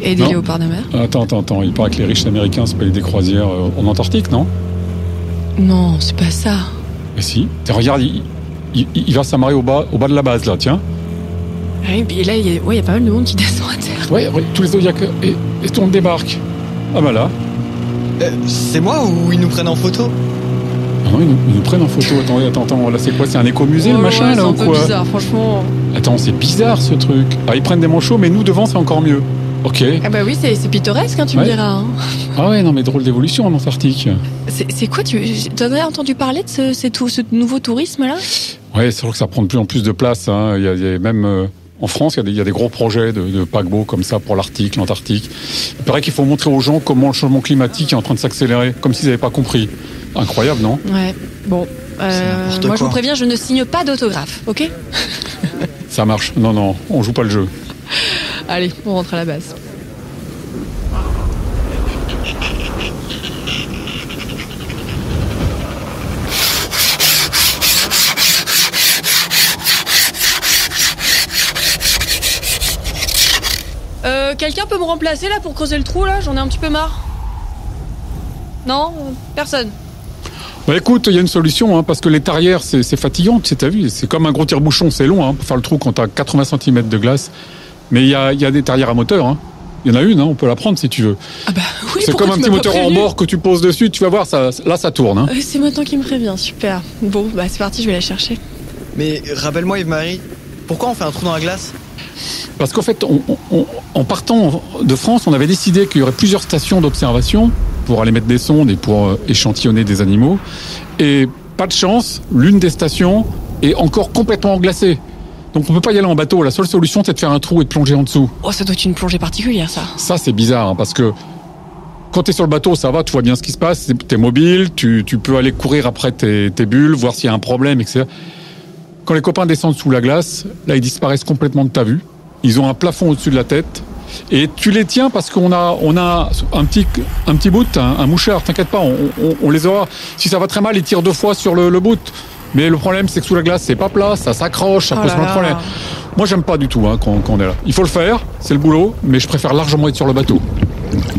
et des Non. léopards de mer. Attends. Il paraît que les riches américains se payent des croisières en Antarctique, non? Non, c'est pas ça. Mais si. Regarde, il va s'amarrer au bas de la base là, tiens. Ah oui, et là, il y a pas mal de monde qui descend à terre. Ouais, tous les Zodiacs et tout le monde débarque. Ah bah là. C'est moi ou ils nous prennent en photo? Ah non, ils nous prennent en photo. Attends, là c'est quoi? C'est un écomusée le machin ouais, là ou c'est un quoi? peu bizarre, franchement. Attends, c'est bizarre ce truc. Ah, ils prennent des manchots, mais nous devant c'est encore mieux. Ok. Ah bah oui, c'est pittoresque, hein, tu me Ouais. diras. Hein. Ah ouais, non mais drôle d'évolution en Antarctique. C'est quoi, t'en as entendu parler de ce nouveau tourisme là? Ouais, c'est vrai que ça prend de plus en plus de place. Hein. Il y a même en France, il y a des gros projets de paquebots comme ça pour l'Arctique, l'Antarctique. Il paraît qu'il faut montrer aux gens comment le changement climatique est en train de s'accélérer, comme s'ils n'avaient pas compris. Incroyable, non? Ouais, bon. n'importe Moi je quoi. vous préviens, je ne signe pas d'autographe, ok? Ça marche. Non, on joue pas le jeu. Allez, on rentre à la base. Quelqu'un peut me remplacer là pour creuser le trou là? J'en ai un petit peu marre. Non? Personne. Bah écoute, il y a une solution, hein, parce que les tarières, c'est fatigant, tu sais, t'as vu, c'est comme un gros tire-bouchon, c'est long hein, pour faire le trou quand t'as 80 cm de glace. Mais il y a des tarières à moteur, hein. Il y en a une, hein, on peut la prendre si tu veux. Ah bah oui, C'est pourquoi comme un tu petit m'as moteur pas en prévenu? bord que tu poses dessus, tu vas voir, là ça tourne. Hein. C'est maintenant qui me prévient, super. Bon, bah c'est parti, je vais la chercher. Mais rappelle-moi Yves-Marie, pourquoi on fait un trou dans la glace? Parce qu'en fait, en partant de France, on avait décidé qu'il y aurait plusieurs stations d'observation pour aller mettre des sondes et pour échantillonner des animaux. Et pas de chance, l'une des stations est encore complètement glacée. Donc on peut pas y aller en bateau. La seule solution, c'est de faire un trou et de plonger en dessous. Oh, ça doit être une plongée particulière, ça. Ça, c'est bizarre, hein, parce que quand t'es sur le bateau, ça va, tu vois bien ce qui se passe, t'es mobile, tu peux aller courir après tes bulles, voir s'il y a un problème, etc. Quand les copains descendent sous la glace, là, ils disparaissent complètement de ta vue. Ils ont un plafond au-dessus de la tête. Et tu les tiens parce qu'on a un petit bout, un mouchard, t'inquiète pas, on les aura. Si ça va très mal, ils tirent 2 fois sur le bout. Mais le problème, c'est que sous la glace, c'est pas plat, ça s'accroche, ça Oh pose là plein de là. problèmes. Moi, j'aime pas du tout hein, quand on est là. Il faut le faire, c'est le boulot, mais je préfère largement être sur le bateau.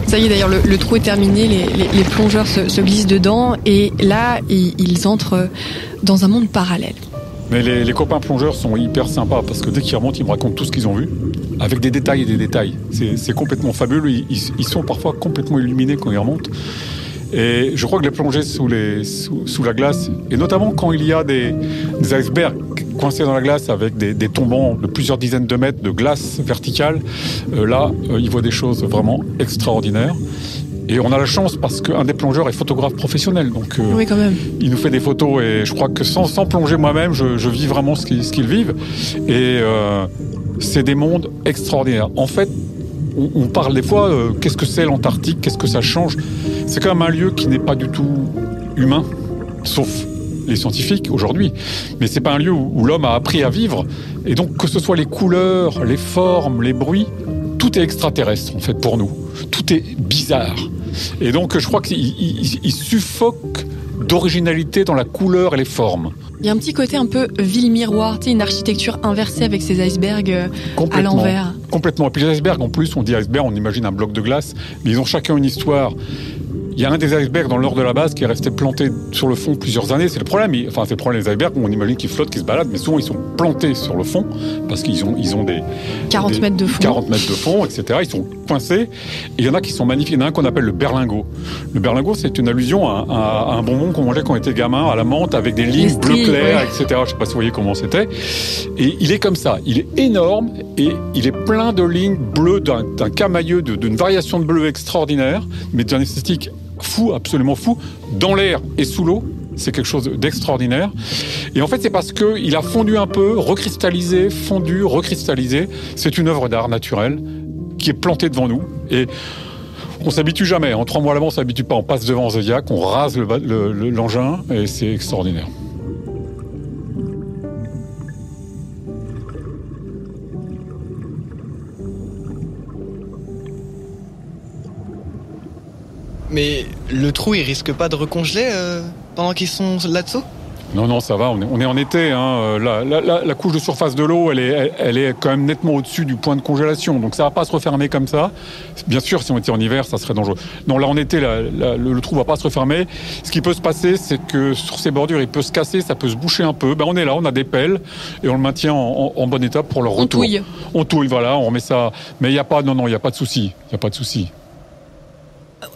Ça y est, d'ailleurs, le trou est terminé, les plongeurs se glissent dedans, et là, ils entrent dans un monde parallèle. Mais les copains plongeurs sont hyper sympas parce que dès qu'ils remontent, ils me racontent tout ce qu'ils ont vu, avec des détails et des détails. C'est complètement fabuleux. Ils sont parfois complètement illuminés quand ils remontent. Et je crois que les plongées sous la glace, et notamment quand il y a des icebergs coincés dans la glace avec des tombants de plusieurs dizaines de mètres de glace verticale, là, ils voient des choses vraiment extraordinaires. Et on a la chance parce qu'un des plongeurs est photographe professionnel, donc Oui, quand même. il nous fait des photos et je crois que sans plonger moi-même, je vis vraiment ce qu'ils vivent. Et c'est des mondes extraordinaires. En fait, on parle des fois, qu'est-ce que c'est l'Antarctique, qu'est-ce que ça change? C'est quand même un lieu qui n'est pas du tout humain. sauf les scientifiques aujourd'hui. Mais c'est pas un lieu où l'homme a appris à vivre. Et donc, que ce soit les couleurs, les formes, les bruits, tout est extraterrestre, en fait, pour nous. Tout est bizarre. Et donc, je crois qu'il suffoque d'originalité dans la couleur et les formes. Il y a un petit côté un peu ville-miroir, tu sais, une architecture inversée avec ces icebergs à l'envers. Complètement. Et puis les icebergs, en plus, on dit iceberg, on imagine un bloc de glace, mais ils ont chacun une histoire. Il y a un des icebergs dans le nord de la base qui est resté planté sur le fond plusieurs années. C'est le problème. C'est le problème des icebergs. On imagine qu'ils flottent, qu'ils se baladent, mais souvent ils sont plantés sur le fond parce qu'ils ont des 40 mètres de fond. 40 mètres de fond, etc. Ils sont coincés. Et il y en a qui sont magnifiques. Il y en a un qu'on appelle le berlingot. Le berlingot, c'est une allusion à un bonbon qu'on mangeait quand on était gamin, à la menthe, avec des lignes bleu clair, ouais. Etc. Je ne sais pas si vous voyez comment c'était. Et il est comme ça. Il est énorme et il est plein de lignes bleues, d'un camailleux, d'une variation de bleu extraordinaire, mais d'un esthétique fou, absolument fou, dans l'air et sous l'eau. C'est quelque chose d'extraordinaire. Et en fait, c'est parce qu'il a fondu un peu, recristallisé, fondu, recristallisé. C'est une œuvre d'art naturel qui est plantée devant nous. Et on s'habitue jamais. En 3 mois à l'avance, on s'habitue pas. On passe devant Zodiac, on rase l'engin, et c'est extraordinaire. Mais le trou, il risque pas de recongeler pendant qu'ils sont là-dessous ? Non, ça va, on est en été. Hein. La couche de surface de l'eau, elle est quand même nettement au-dessus du point de congélation. Donc ça va pas se refermer comme ça. Bien sûr, si on était en hiver, ça serait dangereux. Non, là en été, le trou va pas se refermer. Ce qui peut se passer, c'est que sur ces bordures, il peut se casser, ça peut se boucher un peu. On est là, on a des pelles et on le maintient en bon état pour le retour. On touille, voilà, on remet ça. Mais il y a pas de souci. Il y a pas de souci.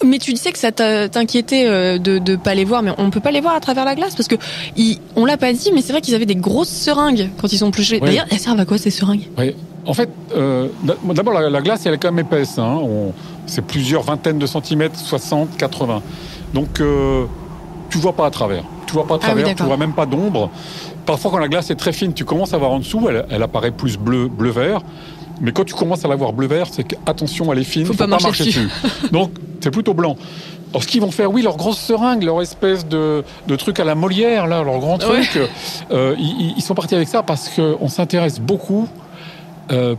Mais tu disais que ça t'inquiétait de pas les voir, mais on peut pas les voir à travers la glace parce que on l'a pas dit, mais c'est vrai qu'ils avaient des grosses seringues quand ils sont plongés. Ouais. D'ailleurs, elles servent à quoi ces seringues ? Oui. En fait, d'abord la glace, elle est quand même épaisse. Hein. C'est plusieurs vingtaines de centimètres, 60, 80. Donc tu vois pas à travers. Tu vois vois même pas d'ombre. Parfois, quand la glace est très fine, tu commences à voir en dessous, elle apparaît plus bleu-vert. Mais quand tu commences à la voir bleu-vert, c'est qu'attention, elle est fine, faut pas marcher dessus. Donc, c'est plutôt blanc. Alors, ce qu'ils vont faire, leur grosse seringue, leur espèce de truc à la Molière, là, leur grand truc, ils sont partis avec ça parce qu'on s'intéresse beaucoup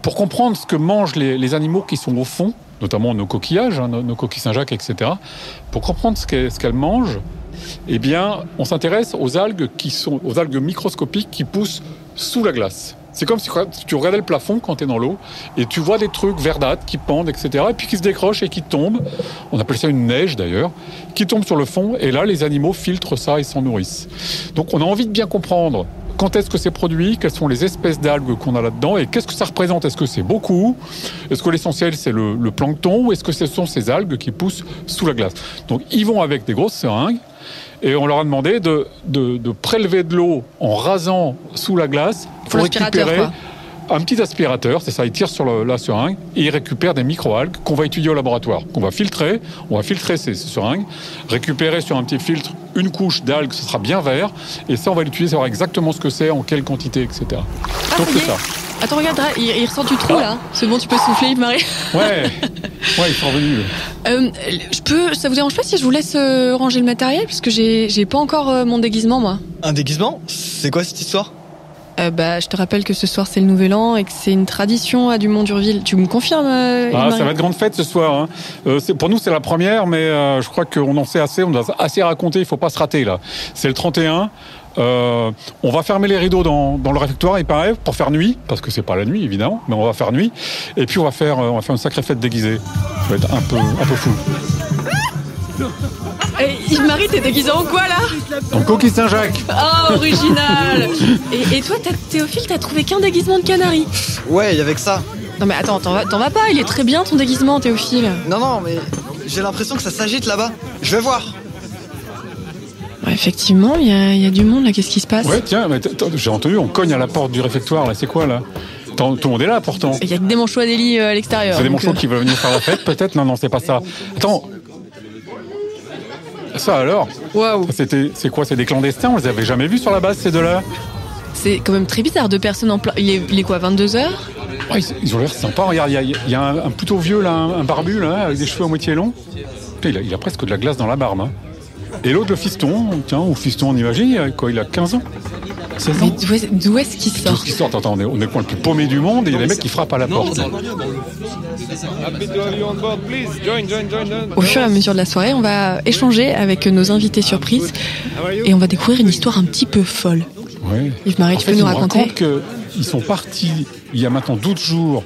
pour comprendre ce que mangent les animaux qui sont au fond, notamment nos coquillages, nos coquilles Saint-Jacques, etc. Pour comprendre ce qu'elles mangent, eh bien, on s'intéresse aux algues microscopiques qui poussent sous la glace. C'est comme si tu regardais le plafond quand tu es dans l'eau et tu vois des trucs verdâtres qui pendent, etc. et puis qui se décrochent et qui tombent. On appelle ça une neige d'ailleurs, qui tombe sur le fond et là les animaux filtrent ça et s'en nourrissent. Donc on a envie de bien comprendre quand est-ce que c'est produit, quelles sont les espèces d'algues qu'on a là-dedans et qu'est-ce que ça représente. Est-ce que c'est beaucoup ? Est-ce que l'essentiel c'est le plancton ou est-ce que ce sont ces algues qui poussent sous la glace ? Donc ils vont avec des grosses seringues. Et on leur a demandé de prélever de l'eau en rasant sous la glace pour récupérer un petit aspirateur, c'est ça, ils tirent sur la seringue et ils récupèrent des microalgues qu'on va étudier au laboratoire, qu'on va filtrer, on va filtrer ces seringues, récupérer sur un petit filtre une couche d'algues, ce sera bien vert, et ça on va l'étudier, savoir exactement ce que c'est, en quelle quantité, etc. Donc c'est ça. Attends, regarde, il ressort du trou là. C'est bon, tu peux souffler, Yves-Marie. Ouais, ils sont revenus. Ça vous dérange pas si je vous laisse ranger le matériel, parce que j'ai pas encore mon déguisement, moi. Un déguisement ? C'est quoi cette histoire ? Je te rappelle que ce soir c'est le Nouvel An et que c'est une tradition à Dumont-d'Urville. Tu me confirmes ça va être grande fête ce soir. Hein. Pour nous c'est la première, mais je crois qu'on en sait assez. On a assez raconté. Il faut pas se rater là. C'est le 31. On va fermer les rideaux dans le réfectoire, il paraît, pour faire nuit, parce que c'est pas la nuit évidemment, mais on va faire nuit. Et puis on va faire une sacrée fête déguisée. Ça va être un peu fou. Yves-Marie, t'es déguisé en quoi là ? En coquille Saint-Jacques. Oh, original. Et toi, Théophile, t'as trouvé qu'un déguisement de canari ? Ouais, il y avait que ça. Non mais attends, t'en vas pas, il est très bien ton déguisement, Théophile. Non, mais j'ai l'impression que ça s'agite là-bas. Je vais voir. Ouais, effectivement, il y a du monde là, qu'est-ce qui se passe ? Ouais, tiens, mais j'ai entendu, on cogne à la porte du réfectoire là, c'est quoi là ? Tout le monde est là pourtant. Il y a des manchots d'Élie à l'extérieur. C'est des manchots qui veulent venir faire la fête peut-être ? Non, c'est pas ça. Attends. Ça alors ? Waouh. C'est quoi ? C'est des clandestins ? On les avait jamais vus sur la base ces deux-là ? C'est quand même très bizarre, 2 personnes en plein. Il est quoi, 22h ? Ouais, ils ont l'air sympas. Regarde, il y a un plutôt vieux là, un barbu là, avec des cheveux à moitié longs. Il a presque de la glace dans la barbe. Hein. Et l'autre, le fiston, tiens, ou fiston, on imagine, il a 15 ans. 16 ans. Mais d'où est-ce qu'il sort? D'où est-ce qu'il sort? Attends, on est le coin le plus paumé du monde et il y a des mecs qui frappent à la porte. Au fur et à mesure de la soirée, on va échanger avec nos invités surprises et on va découvrir une histoire un petit peu folle. Ouais. Yves-Marie, tu peux nous raconter? Ils sont partis, il y a maintenant 12 jours,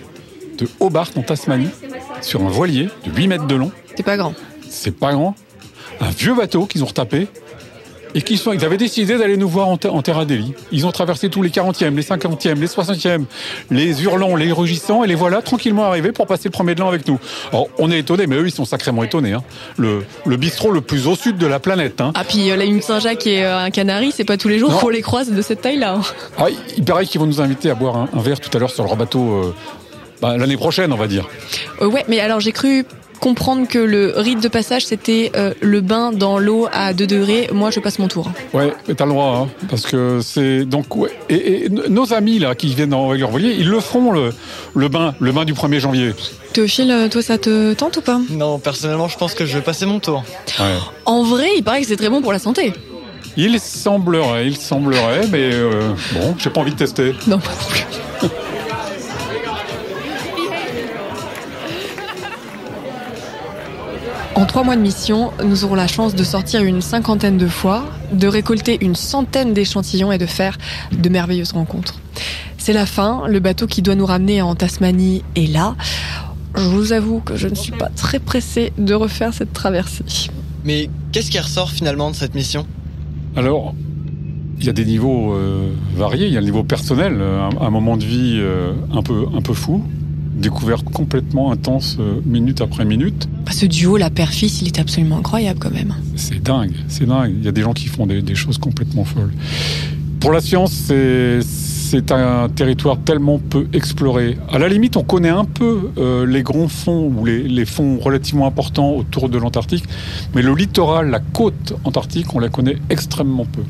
de Hobart, en Tasmanie, sur un voilier de 8 mètres de long. C'est pas grand. C'est pas grand. Un vieux bateau qu'ils ont retapé. Et ils avaient décidé d'aller nous voir en Terre Adélie. Ils ont traversé tous les 40e, les 50e, les 60e, les hurlants, les rugissants, et les voilà tranquillement arrivés pour passer le premier de l'an avec nous. Alors, on est étonnés, mais eux, ils sont sacrément étonnés. Hein. Le bistrot le plus au sud de la planète. Hein. Ah, puis la Lune Saint-Jacques et un Canari, c'est pas tous les jours qu'on les croise de cette taille-là. Ah, il paraît qu'ils vont nous inviter à boire un verre tout à l'heure sur leur bateau l'année prochaine, on va dire. Ouais, mais alors j'ai cru comprendre que le rite de passage, c'était le bain dans l'eau à 2 degrés. Moi, je passe mon tour. Ouais, mais t'as le droit, hein, parce que c'est... Donc, ouais. Et nos amis, là, qui viennent avec leur voilier, ils le feront, le bain du 1er janvier. Théophile, toi, ça te tente ou pas? Non, personnellement, je pense que je vais passer mon tour. Ouais. En vrai, il paraît que c'est très bon pour la santé. Il semblerait, mais bon, j'ai pas envie de tester. Non, pas non plus. En 3 mois de mission, nous aurons la chance de sortir une 50aine de fois, de récolter une 100aine d'échantillons et de faire de merveilleuses rencontres. C'est la fin, le bateau qui doit nous ramener en Tasmanie est là. Je vous avoue que je ne suis pas très pressée de refaire cette traversée. Mais qu'est-ce qui ressort finalement de cette mission? Alors, il y a des niveaux variés. Il y a le niveau personnel, un moment de vie un peu fou. Découverte complètement intense minute après minute. Ce duo, la père-fils, il est absolument incroyable quand même. C'est dingue. Il y a des gens qui font des choses complètement folles. Pour la science, c'est un territoire tellement peu exploré. À la limite, on connaît un peu les grands fonds ou les fonds relativement importants autour de l'Antarctique, mais le littoral, la côte antarctique, on la connaît extrêmement peu.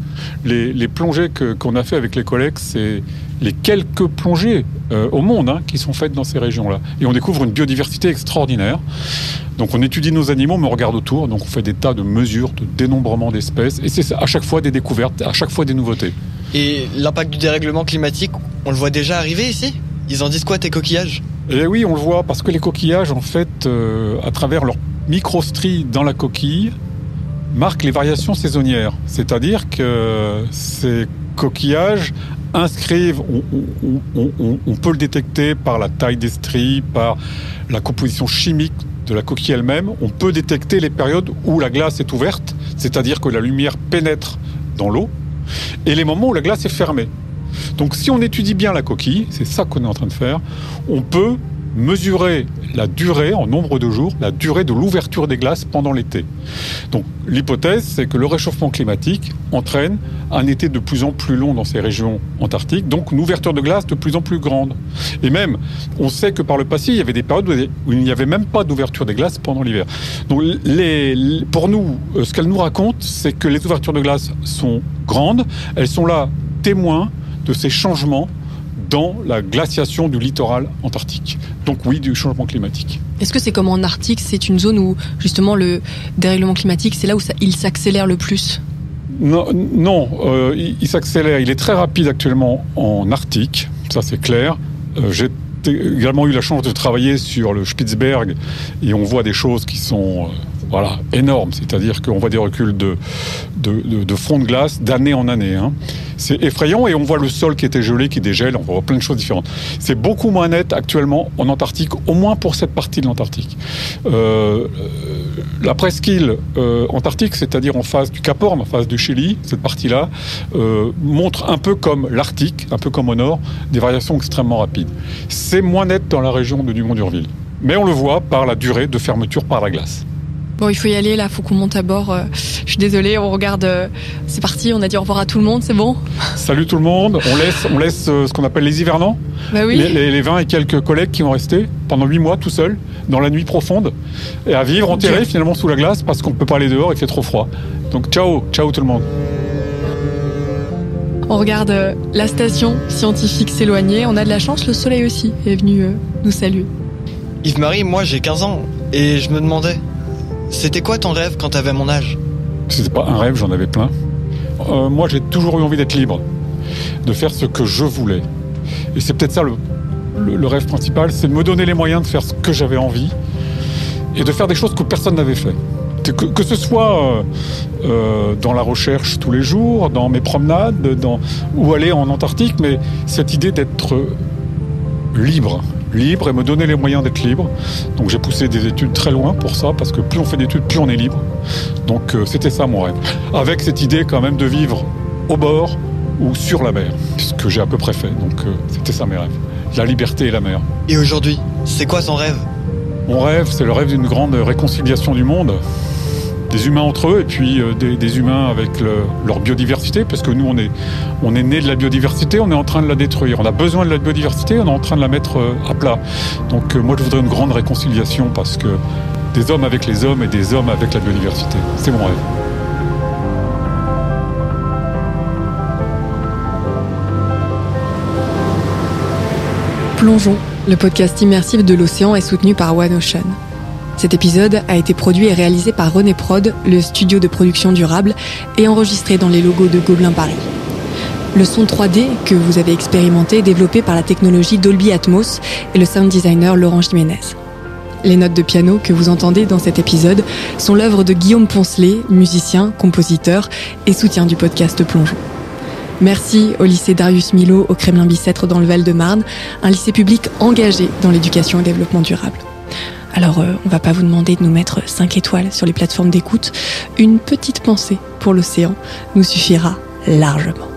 Les plongées qu'on a fait avec les collègues, c'est les quelques plongées au monde qui sont faites dans ces régions-là. Et on découvre une biodiversité extraordinaire. Donc on étudie nos animaux, mais on regarde autour. Donc on fait des tas de mesures, de dénombrement d'espèces. Et c'est à chaque fois des découvertes, à chaque fois des nouveautés. Et l'impact du dérèglement climatique, on le voit déjà arriver ici? Ils en disent quoi, tes coquillages? Eh oui, on le voit, parce que les coquillages, en fait, à travers leur microstrie dans la coquille, marquent les variations saisonnières. C'est-à-dire que ces coquillages inscrivent, on peut le détecter par la taille des stries, par la composition chimique de la coquille elle-même. On peut détecter les périodes où la glace est ouverte, c'est-à-dire que la lumière pénètre dans l'eau, et les moments où la glace est fermée. Donc si on étudie bien la coquille, c'est ça qu'on est en train de faire, on peut mesurer la durée, en nombre de jours, la durée de l'ouverture des glaces pendant l'été. Donc l'hypothèse, c'est que le réchauffement climatique entraîne un été de plus en plus long dans ces régions antarctiques, donc une ouverture de glace de plus en plus grande. Et même, on sait que par le passé, il y avait des périodes où il n'y avait même pas d'ouverture des glaces pendant l'hiver. Donc pour nous, ce qu'elle nous raconte, c'est que les ouvertures de glace sont grandes, elles sont là témoins de ces changements dans la glaciation du littoral antarctique. Donc oui, du changement climatique. Est-ce que c'est comme en Arctique, c'est une zone où justement le dérèglement climatique, c'est là où il s'accélère le plus? Non, il s'accélère. Il est très rapide actuellement en Arctique, ça c'est clair. J'ai également eu la chance de travailler sur le Spitzberg et on voit des choses qui sont énormes. C'est-à-dire qu'on voit des reculs de front de glace d'année en année. C'est effrayant et on voit le sol qui était gelé, qui dégèle, on voit plein de choses différentes. C'est beaucoup moins net actuellement en Antarctique, au moins pour cette partie de l'Antarctique. La presqu'île antarctique, c'est-à-dire en face du Cap Horn, en face du Chili, cette partie-là, montre un peu comme l'Arctique, un peu comme au nord, des variations extrêmement rapides. C'est moins net dans la région de Dumont-d'Urville. Mais on le voit par la durée de fermeture par la glace. Bon, il faut y aller, là, faut qu'on monte à bord. Je suis désolée, on regarde. C'est parti, on a dit au revoir à tout le monde, c'est bon? Salut tout le monde, on laisse ce qu'on appelle les hivernants. Bah oui. Les 20 et quelques collègues qui vont rester pendant 8 mois tout seuls, dans la nuit profonde, et à vivre enterrés finalement sous la glace parce qu'on ne peut pas aller dehors, il fait trop froid. Donc ciao tout le monde. On regarde la station scientifique s'éloigner, on a de la chance, le soleil aussi est venu nous saluer. Yves-Marie, moi j'ai 15 ans, et je me demandais, c'était quoi ton rêve quand t'avais mon âge? C'était pas un rêve, j'en avais plein. Moi, j'ai toujours eu envie d'être libre, de faire ce que je voulais. Et c'est peut-être ça le rêve principal, c'est de me donner les moyens de faire ce que j'avais envie et de faire des choses que personne n'avait fait. Que ce soit dans la recherche tous les jours, dans mes promenades, ou aller en Antarctique, mais cette idée d'être libre et me donner les moyens d'être libre. Donc j'ai poussé des études très loin pour ça, parce que plus on fait d'études, plus on est libre. Donc c'était ça mon rêve. Avec cette idée quand même de vivre au bord ou sur la mer, ce que j'ai à peu près fait. Donc c'était ça mes rêves. La liberté et la mer. Et aujourd'hui, c'est quoi ton rêve ? Mon rêve, c'est le rêve d'une grande réconciliation du monde. Des humains entre eux et puis des humains avec leur biodiversité, parce que nous on est nés de la biodiversité, on est en train de la détruire. On a besoin de la biodiversité, on est en train de la mettre à plat. Donc moi je voudrais une grande réconciliation, parce que des hommes avec les hommes et des hommes avec la biodiversité. C'est mon rêve. Plongeons, le podcast immersif de l'océan est soutenu par One Ocean. Cet épisode a été produit et réalisé par René Prod, le studio de production durable, et enregistré dans les logos de Gobelin Paris. Le son 3D que vous avez expérimenté est développé par la technologie Dolby Atmos et le sound designer Laurent Jiménez. Les notes de piano que vous entendez dans cet épisode sont l'œuvre de Guillaume Poncelet, musicien, compositeur et soutien du podcast Plongeons. Merci au lycée Darius Milhaud au Kremlin-Bicêtre dans le Val-de-Marne, un lycée public engagé dans l'éducation et le développement durable. Alors, on va pas vous demander de nous mettre 5 étoiles sur les plateformes d'écoute. Une petite pensée pour l'océan nous suffira largement.